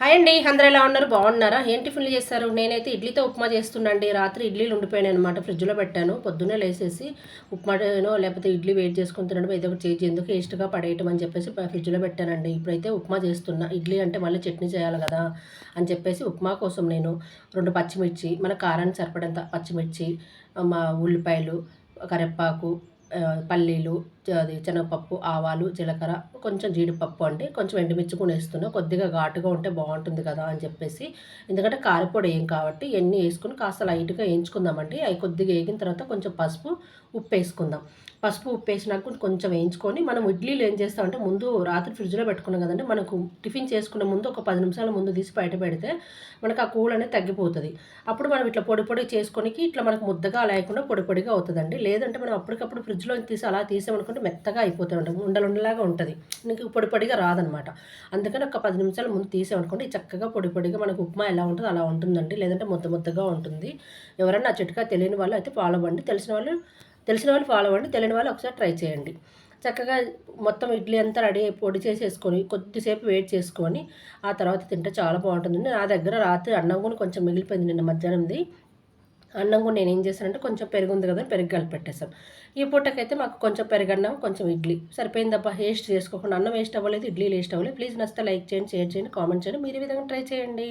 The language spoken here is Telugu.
హాయ్ అండి, అందరూ ఎలా ఉన్నారు? బాగున్నారా? ఏం టిఫిన్లు చేస్తారు? నేనైతే ఇడ్లీతో ఉప్మా చేస్తున్నాండి. రాత్రి ఇడ్లీలు ఉండిపోయాయి అనమాట, ఫ్రిడ్జ్లో పెట్టాను. పొద్దున్నే లేసేసి ఉప్మానో లేకపోతే ఇడ్లీ వేడి చేసుకొని తినడం ఏదో ఒకటి చేసి ఎందుకు వేస్ట్గా పడేయటం అని చెప్పేసి ఫ్రిడ్జ్లో పెట్టానండి. ఇప్పుడైతే ఉప్మా చేస్తున్నా. ఇడ్లీ అంటే మళ్ళీ చట్నీ చేయాలి కదా అని చెప్పేసి ఉప్మా కోసం నేను 2 పచ్చిమిర్చి, మన కారానికి సరిపడంత పచ్చిమిర్చి, మా ఉల్లిపాయలు, కరివేపాకు, పల్లీలు, అది శనగపప్పు, ఆవాలు, జీలకర్ర, కొంచెం జీడిపప్పు అండి, కొంచెం ఎండుమిర్చి కూడా వేస్తున్నా. కొద్దిగా ఘాటుగా ఉంటే బాగుంటుంది కదా అని చెప్పేసి, ఎందుకంటే కారపొడి వేయం కాబట్టి ఇవన్నీ వేసుకుని కాస్త లైట్గా వేయించుకుందామండి. అవి కొద్దిగా వేగిన తర్వాత కొంచెం పసుపు, ఉప్పు వేసుకుందాం. పసుపు ఉప్పు వేసినాక కొంచెం వేయించుకొని, మనం ఇడ్లీలు ఏం చేస్తామంటే ముందు రాత్రి ఫ్రిడ్జ్లో పెట్టుకున్నాం కదండి, మనకు టిఫిన్ చేసుకునే ముందు ఒక 10 నిమిషాల ముందు తీసి బయట పెడితే మనకు ఆ కూల్ అనేది తగ్గిపోతుంది. అప్పుడు మనం ఇట్లా పొడి పొడి చేసుకొని ఇట్లా మనకు ముద్దగా లేకుండా పొడి పొడిగా అవుతుందండి. లేదంటే మనం అప్పటికప్పుడు ఫ్రిడ్జ్లో తీసి అలా తీసామనుకుంటే మెత్తగా అయిపోతూ ఉంటుంది, ఉండలుండలాగా ఉంటుంది, నీకు పొడి పొడిగా రాదనమాట. అందుకని ఒక 10 నిమిషాల ముందు తీసామనుకోండి చక్కగా పొడి పొడిగా మనకు ఉప్మా ఎలా ఉంటుందో అలా ఉంటుందండి. లేదంటే ముద్ద ముద్దగా ఉంటుంది. ఎవరన్నా ఆ చిట్కా తెలియని వాళ్ళు అయితే ఫాలో అవ్వండి, తెలిసిన వాళ్ళు ఫాలో అవ్వండి, తెలియని వాళ్ళు ఒకసారి ట్రై చేయండి. చక్కగా మొత్తం ఇడ్లీ అంతా రెడీ అయి పొడి చేసేసుకొని కొద్దిసేపు వెయిట్ చేసుకొని ఆ తర్వాత తింటే చాలా బాగుంటుందండి. నా దగ్గర రాత్రి అన్నం కూడా కొంచెం మిగిలిపోయింది, నిన్న మధ్యాహ్నంది అన్నం కూడా నేను ఏం చేశానంటే కొంచెం పెరుగు ఉంది కదా, పెరుగు కలిపి పెట్టేశాను. ఈ పూటకైతే మాకు కొంచెం పెరుగన్నం, కొంచెం ఇడ్లీ సరిపోయిందబ్బా. వేస్ట్ చేసుకోకుండా, అన్నం వేస్ట్ అవ్వలేదు, ఇడ్లీలు వేస్ట్ అవ్వలేదు. ప్లీజ్ నచ్చితే లైక్ చేయండి, షేర్ చేయండి, కామెంట్ చేయండి. మీరు ఈ విధంగా ట్రై చేయండి.